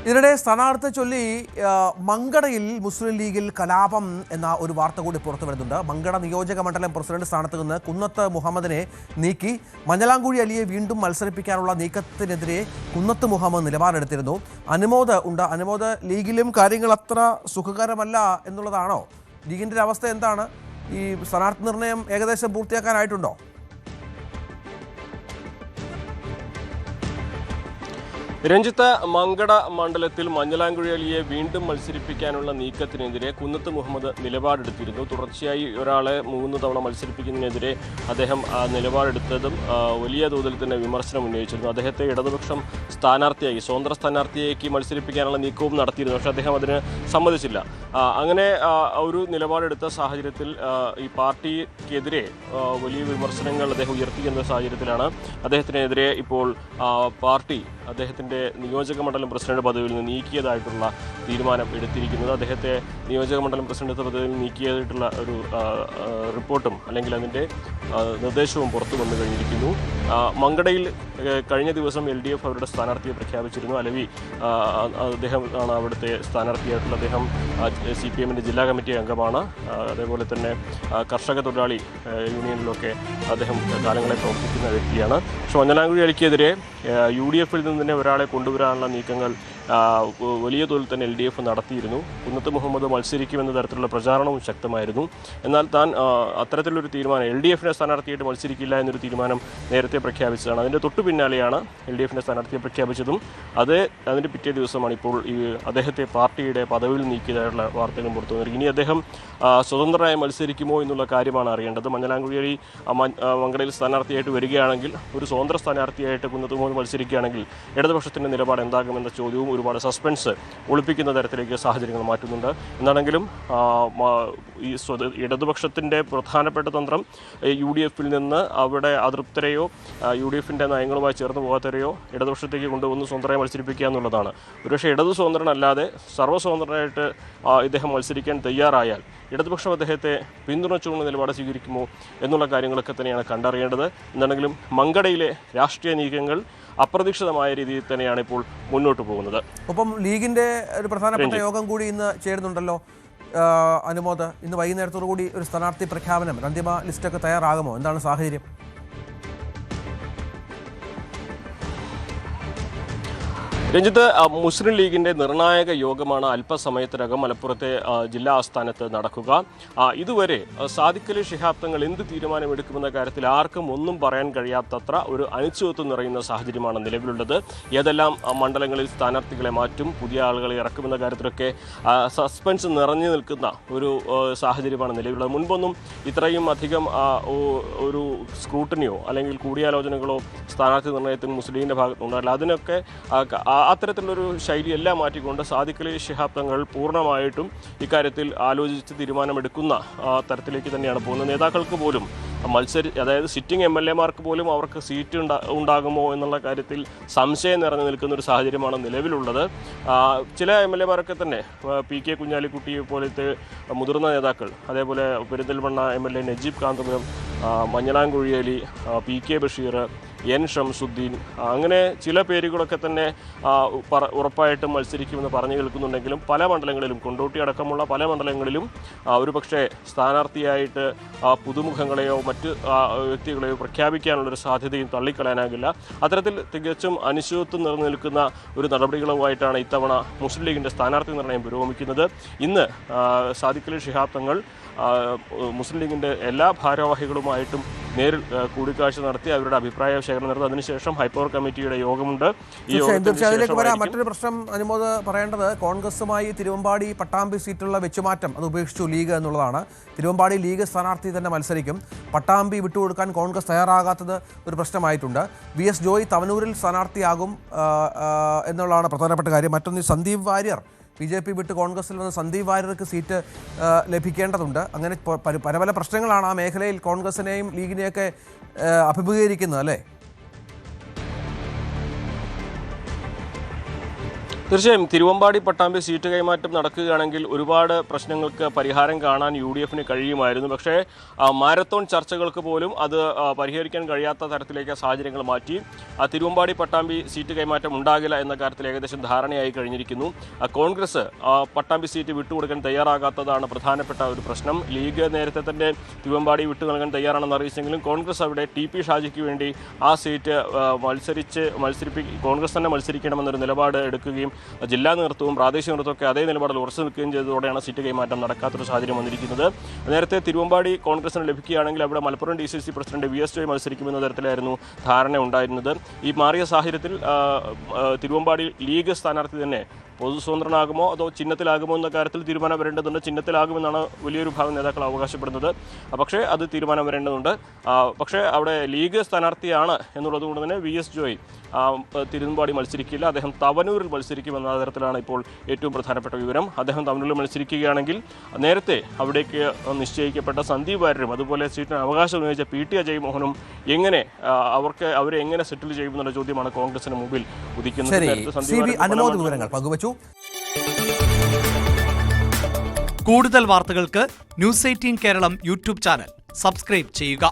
ഇതിനിടെ സ്ഥാനാർത്ഥി ചൊല്ലി മങ്കടയിൽ മുസ്ലിം ലീഗിൽ കലാപം എന്ന ഒരു വാർത്ത കൂടി പുറത്തു വരുന്നുണ്ട്. മങ്കട നിയോജക മണ്ഡലം പ്രസിഡന്റ് സ്ഥാനത്ത് നിന്ന് കുന്നത്ത് മുഹമ്മദിനെ നീക്കി മഞ്ഞളാംകുഴി അലിയെ വീണ്ടും മത്സരിപ്പിക്കാനുള്ള നീക്കത്തിനെതിരെ കുന്നത്ത് മുഹമ്മദ് നിലപാടെടുത്തിരുന്നു. അനുമോദ് ലീഗിലും കാര്യങ്ങൾ അത്ര സുഖകരമല്ല എന്നുള്ളതാണോ? ലീഗിൻ്റെ അവസ്ഥ എന്താണ്? ഈ സ്ഥാനാർത്ഥി നിർണയം ഏകദേശം പൂർത്തിയാക്കാനായിട്ടുണ്ടോ? രഞ്ജിത്ത്, മങ്കട മണ്ഡലത്തിൽ മഞ്ഞളാംകുഴി അലിയെ വീണ്ടും മത്സരിപ്പിക്കാനുള്ള നീക്കത്തിനെതിരെ കുന്നത്ത് മുഹമ്മദ് നിലപാടെടുത്തിരുന്നു. തുടർച്ചയായി ഒരാളെ 3 തവണ മത്സരിപ്പിക്കുന്നതിനെതിരെ അദ്ദേഹം നിലപാടെടുത്തതും വലിയ തോതിൽ തന്നെ വിമർശനം ഉന്നയിച്ചിരുന്നു. അദ്ദേഹത്തെ ഇടതുപക്ഷം സ്ഥാനാർത്ഥിയായി, സ്വതന്ത്ര സ്ഥാനാർത്ഥിയാക്കി മത്സരിപ്പിക്കാനുള്ള നീക്കവും നടത്തിയിരുന്നു. പക്ഷേ അദ്ദേഹം അതിന് സമ്മതിച്ചില്ല. അങ്ങനെ ഒരു നിലപാടെടുത്ത സാഹചര്യത്തിൽ ഈ പാർട്ടിക്കെതിരെ വലിയ വിമർശനങ്ങൾ അദ്ദേഹം ഉയർത്തിക്കുന്ന സാഹചര്യത്തിലാണ് അദ്ദേഹത്തിനെതിരെ ഇപ്പോൾ പാർട്ടി അദ്ദേഹത്തിൻ്റെ നിയോജക മണ്ഡലം പ്രസിഡന്റ് പദവിയിൽ നിന്ന് നീക്കിയതായിട്ടുള്ള തീരുമാനം എടുത്തിരിക്കുന്നത്. അദ്ദേഹത്തെ നിയോജക മണ്ഡലം പ്രസിഡന്റ് പദവിയിൽ നീക്കിയതായിട്ടുള്ള ഒരു റിപ്പോർട്ടും അല്ലെങ്കിൽ അതിൻ്റെ നിർദ്ദേശവും പുറത്തു വന്നു കഴിഞ്ഞിരിക്കുന്നു. മങ്കടയിൽ കഴിഞ്ഞ ദിവസം LDF അവരുടെ സ്ഥാനാർത്ഥിയെ പ്രഖ്യാപിച്ചിരുന്നു. അലവി അദ്ദേഹമാണ് അവിടുത്തെ സ്ഥാനാർത്ഥിയായിട്ടുള്ള. അദ്ദേഹം CPM-ൻ്റെ ജില്ലാ കമ്മിറ്റി അംഗമാണ്. അതേപോലെ തന്നെ കർഷക തൊഴിലാളി യൂണിയനിലൊക്കെ അദ്ദേഹം കാലങ്ങളെ പ്രവർത്തിക്കുന്ന വ്യക്തിയാണ്. പക്ഷേ മഞ്ഞളാംകുഴി അലിക്കെതിരെ UDF-ൽ നിന്ന് തന്നെ ഒരാളെ കൊണ്ടുവരാനുള്ള നീക്കങ്ങൾ വലിയ തോതിൽ തന്നെ LDF നടത്തിയിരുന്നു. കുന്നത്ത് മുഹമ്മദ് മത്സരിക്കുമെന്ന തരത്തിലുള്ള പ്രചാരണവും ശക്തമായിരുന്നു. എന്നാൽ താൻ അത്തരത്തിലൊരു തീരുമാനം, LDF-നെ സ്ഥാനാർത്ഥിയായിട്ട് മത്സരിക്കില്ല എന്നൊരു തീരുമാനം നേരത്തെ പ്രഖ്യാപിച്ചതാണ്. അതിൻ്റെ തൊട്ടു പിന്നാലെയാണ് LDF-നെ സ്ഥാനാർത്ഥിയെ പ്രഖ്യാപിച്ചതും അതിൻ്റെ പിറ്റേ ദിവസമാണ് ഇപ്പോൾ ഈ അദ്ദേഹത്തെ പാർട്ടിയുടെ പദവിയിൽ നീക്കിയതായിട്ടുള്ള വാർത്തകളും പുറത്തു വന്നത്. ഇനി അദ്ദേഹം സ്വതന്ത്രമായി മത്സരിക്കുമോ എന്നുള്ള കാര്യമാണ് അറിയേണ്ടത്. മഞ്ഞളാംകുഴി അലി മങ്കടയിൽ സ്ഥാനാർത്ഥിയായിട്ട് വരികയാണെങ്കിൽ, ഒരു സ്വതന്ത്ര സ്ഥാനാർത്ഥിയായിട്ട് കുന്നത്ത് മുഹമ്മദ് മത്സരിക്കുകയാണെങ്കിൽ ഇടതുപക്ഷത്തിൻ്റെ നിലപാട് എന്താകുമെന്ന ചോദ്യവും ഒരുപാട് സസ്പെൻസ് ഒളിപ്പിക്കുന്ന തരത്തിലേക്ക് സാഹചര്യങ്ങൾ മാറ്റുന്നുണ്ട്. എന്താണെങ്കിലും ഈ ഇടതുപക്ഷത്തിൻ്റെ പ്രധാനപ്പെട്ട തന്ത്രം UDF-ൽ നിന്ന് അവിടെ അതൃപ്തരെയോ UDF-ൻ്റെ നയങ്ങളുമായി ചേർന്ന് പോകാത്തവരെയോ ഇടതുപക്ഷത്തേക്ക് കൊണ്ടുവന്ന് സ്വതന്ത്രമായി മത്സരിപ്പിക്കുക എന്നുള്ളതാണ്. ഒരുപക്ഷെ ഇടതു സ്വതന്ത്രനല്ലാതെ സർവ്വസ്വതന്ത്രനായിട്ട് ഇദ്ദേഹം മത്സരിക്കാൻ തയ്യാറായാൽ ഇടതുപക്ഷം അദ്ദേഹത്തെ പിന്തുണച്ചുകൊണ്ട് നിലപാട് സ്വീകരിക്കുമോ എന്നുള്ള കാര്യങ്ങളൊക്കെ തന്നെയാണ് കണ്ടറിയേണ്ടത്. എന്താണെങ്കിലും മങ്കടയിലെ രാഷ്ട്രീയ നീക്കങ്ങൾ അപ്രതീക്ഷിതമായ രീതിയിൽ തന്നെയാണ് ഇപ്പോൾ മുന്നോട്ട് പോകുന്നത്. ഒപ്പം ലീഗിൻ്റെ ഒരു പ്രധാനപ്പെട്ട യോഗം കൂടി ഇന്ന് ചേരുന്നുണ്ടല്ലോ അനുമോദ്. ഇന്ന് വൈകുന്നേരത്തോടു കൂടി ഒരു സ്ഥാനാർത്ഥി പ്രഖ്യാപനം, അന്തിമ ലിസ്റ്റൊക്കെ തയ്യാറാകുമോ? എന്താണ് സാഹചര്യം? രഞ്ജിത്ത്, മുസ്ലിം ലീഗിൻ്റെ നിർണായക യോഗമാണ് അല്പസമയത്തിനകം മലപ്പുറത്തെ ജില്ലാ ആസ്ഥാനത്ത് നടക്കുക. ഇതുവരെ സാദിഖ് അലി ശിഹാബ് തങ്ങൾ എന്ത് തീരുമാനമെടുക്കുമെന്ന കാര്യത്തിൽ ആർക്കും ഒന്നും പറയാൻ കഴിയാത്തത്ര ഒരു അനിശ്ചിതത്വം നിറയുന്ന സാഹചര്യമാണ് നിലവിലുള്ളത്. ഏതെല്ലാം മണ്ഡലങ്ങളിൽ സ്ഥാനാർത്ഥികളെ മാറ്റും, പുതിയ ആളുകളെ ഇറക്കുമെന്ന കാര്യത്തിലൊക്കെ സസ്പെൻസ് നിറഞ്ഞു നിൽക്കുന്ന ഒരു സാഹചര്യമാണ് നിലവിലുള്ളത്. മുൻപൊന്നും ഇത്രയും അധികം ഒരു സ്ക്രൂട്ടനിയോ അല്ലെങ്കിൽ കൂടിയാലോചനകളോ സ്ഥാനാർത്ഥി നിർണയത്തിന് മുസ്ലിം ലീഗിൻ്റെ ഭാഗത്തുണ്ടായില്ല. അതിനൊക്കെ അത്തരത്തിലുള്ളൊരു ശൈലിയെല്ലാം മാറ്റിക്കൊണ്ട് സാദിഖ് അലി ശിഹാബ് തങ്ങൾ പൂർണ്ണമായിട്ടും ഇക്കാര്യത്തിൽ ആലോചിച്ച് തീരുമാനമെടുക്കുന്ന തരത്തിലേക്ക് തന്നെയാണ് പോകുന്നത്. നേതാക്കൾക്ക് പോലും അതായത് സിറ്റിംഗ് MLA-മാർക്ക് പോലും അവർക്ക് സീറ്റ് ഉണ്ടാകുമോ എന്നുള്ള കാര്യത്തിൽ സംശയം നിറഞ്ഞു നിൽക്കുന്ന ഒരു സാഹചര്യമാണ് നിലവിലുള്ളത്. ചില MLA-മാരൊക്കെ തന്നെ PK കുഞ്ഞാലിക്കുട്ടിയെ പോലത്തെ മുതിർന്ന നേതാക്കൾ, അതേപോലെ Perinthalmanna MLA Najeeb Kanthapuram, Manjalamkuzhi Ali, PK Basheer, N Shamsuddin, അങ്ങനെ ചില പേരുകളൊക്കെ തന്നെ ഉറപ്പായിട്ടും മത്സരിക്കുമെന്ന് പറഞ്ഞു കേൾക്കുന്നുണ്ടെങ്കിലും പല മണ്ഡലങ്ങളിലും, കൊണ്ടോട്ടി അടക്കമുള്ള പല മണ്ഡലങ്ങളിലും ഒരു പക്ഷേ സ്ഥാനാർത്ഥിയായിട്ട് പുതുമുഖങ്ങളെയോ മറ്റ് വ്യക്തികളെയോ പ്രഖ്യാപിക്കാനുള്ളൊരു സാധ്യതയും തള്ളിക്കളയാനാകില്ല. അത്തരത്തിൽ തികച്ചും അനിശ്ചിതത്വം നിറഞ്ഞു നിൽക്കുന്ന ഒരു നടപടികളുമായിട്ടാണ് ഇത്തവണ മുസ്ലിം ലീഗിൻ്റെ സ്ഥാനാർത്ഥി നിർണയം പുരോഗമിക്കുന്നത്. ഇന്ന് സാദിഖ് അലി ശിഹാബ് തങ്ങൾ മുസ്ലിം ലീഗിൻ്റെ എല്ലാ ഭാരവാഹികളുമായിട്ടും നേരിൽ കൂടിക്കാഴ്ച നടത്തി അവരുടെ അഭിപ്രായ ശേഖരണം നടത്തി. അതിനുശേഷം ഹൈപ്പവർ കമ്മിറ്റിയുടെ യോഗമുണ്ട്. മറ്റൊരു പ്രശ്നം അനുമോദ് പറയേണ്ടത്, കോൺഗ്രസുമായി തിരുവമ്പാടി പട്ടാമ്പി സീറ്റുള്ള വെച്ചുമാറ്റം അത് ഉപേക്ഷിച്ചു ലീഗ് എന്നുള്ളതാണ്. തിരുവമ്പാടി ലീഗ് സ്ഥാനാർത്ഥി തന്നെ മത്സരിക്കും. പട്ടാമ്പി വിട്ടുകൊടുക്കാൻ കോൺഗ്രസ് തയ്യാറാകാത്തത് ഒരു പ്രശ്നമായിട്ടുണ്ട്. VS ജോയ് തവനൂരിൽ സ്ഥാനാർത്ഥിയാകും എന്നുള്ളതാണ് പ്രധാനപ്പെട്ട കാര്യം. മറ്റൊന്ന് സന്ദീപ് വാര്യർ BJP വിട്ട് കോൺഗ്രസിൽ വന്ന് സന്ദീപ് വാര്യർക്ക് സീറ്റ് ലഭിക്കേണ്ടതുണ്ട്. അങ്ങനെ പല പല പ്രശ്നങ്ങളാണ് ആ മേഖലയിൽ കോൺഗ്രസിനെയും ലീഗിനെയൊക്കെ അഭിമുഖീകരിക്കുന്നത്, അല്ലേ? തീർച്ചയായും തിരുവമ്പാടി പട്ടാമ്പി സീറ്റ് കൈമാറ്റം നടക്കുകയാണെങ്കിൽ ഒരുപാട് പ്രശ്നങ്ങൾക്ക് പരിഹാരം കാണാൻ UDF-ന് കഴിയുമായിരുന്നു. പക്ഷേ മാരത്തോൺ ചർച്ചകൾക്ക് പോലും അത് പരിഹരിക്കാൻ കഴിയാത്ത തരത്തിലേക്ക് സാഹചര്യങ്ങൾ മാറ്റി. തിരുവമ്പാടി പട്ടാമ്പി സീറ്റ് കൈമാറ്റം ഉണ്ടാകില്ല എന്ന കാര്യത്തിൽ ഏകദേശം ധാരണയായി കഴിഞ്ഞിരിക്കുന്നു. കോൺഗ്രസ് പട്ടാമ്പി സീറ്റ് വിട്ടുകൊടുക്കാൻ തയ്യാറാകാത്തതാണ് പ്രധാനപ്പെട്ട ഒരു പ്രശ്നം. ലീഗ് നേരത്തെ തന്നെ തിരുവമ്പാടി വിട്ടു നൽകാൻ തയ്യാറാണെന്ന് അറിയിച്ചെങ്കിലും കോൺഗ്രസ് അവിടെ TP ഷാജിക്ക് വേണ്ടി ആ സീറ്റ് കോൺഗ്രസ് തന്നെ മത്സരിക്കണമെന്നൊരു നിലപാട് എടുക്കുകയും ജില്ലാ നേതൃത്വവും പ്രാദേശിക നേതൃത്വമൊക്കെ അതേ നിലപാടിൽ ഉറച്ചു നിൽക്കുകയും ചെയ്തതോടെയാണ് സീറ്റ് കൈമാറ്റം നടക്കാത്തൊരു സാഹചര്യം വന്നിരിക്കുന്നത്. നേരത്തെ തിരുവമ്പാടി കോൺഗ്രസിന് ലഭിക്കുകയാണെങ്കിൽ അവിടെ Malappuram DCC president VS Joy മത്സരിക്കുമെന്ന തരത്തിലായിരുന്നു ധാരണ ഉണ്ടായിരുന്നത്. ഈ മാറിയ സാഹചര്യത്തിൽ തിരുവമ്പാടി ലീഗ് സ്ഥാനാർത്ഥി തന്നെ പൊതുസ്വതന്ത്രനാകുമോ അതോ ചിഹ്നത്തിലാകുമോ എന്ന കാര്യത്തിൽ തീരുമാനം വരേണ്ടതുണ്ട്. ചിഹ്നത്തിലാകുമെന്നാണ് വലിയൊരു ഭാഗം നേതാക്കൾ അവകാശപ്പെടുന്നത്. പക്ഷേ അത് തീരുമാനം വരേണ്ടതുണ്ട്. പക്ഷേ അവിടെ ലീഗ് സ്ഥാനാർത്ഥിയാണ് എന്നുള്ളത് കൊണ്ട് തന്നെ VS ജോയ് തിരുവമ്പാടി മത്സരിക്കില്ല. അദ്ദേഹം തവനൂരിൽ മത്സരിക്കുമെന്ന തരത്തിലാണ് ഇപ്പോൾ ഏറ്റവും പ്രധാനപ്പെട്ട വിവരം. അദ്ദേഹം തവനൂരിൽ മത്സരിക്കുകയാണെങ്കിൽ നേരത്തെ അവിടേക്ക് നിശ്ചയിക്കപ്പെട്ട സന്ദീപ് വാര്യരും അതുപോലെ സീറ്റിന് അവകാശം ഉന്നയിച്ച PT അജയ് മോഹനും അവരെ എങ്ങനെ സെറ്റിൽ ചെയ്യുമെന്നുള്ള ചോദ്യമാണ് കോൺഗ്രസിന് മുമ്പിൽ ഉദിക്കുന്നത്. കൂടുതൽ വാർത്തകൾക്ക് News 18 Keralam YouTube channel subscribe ചെയ്യുക.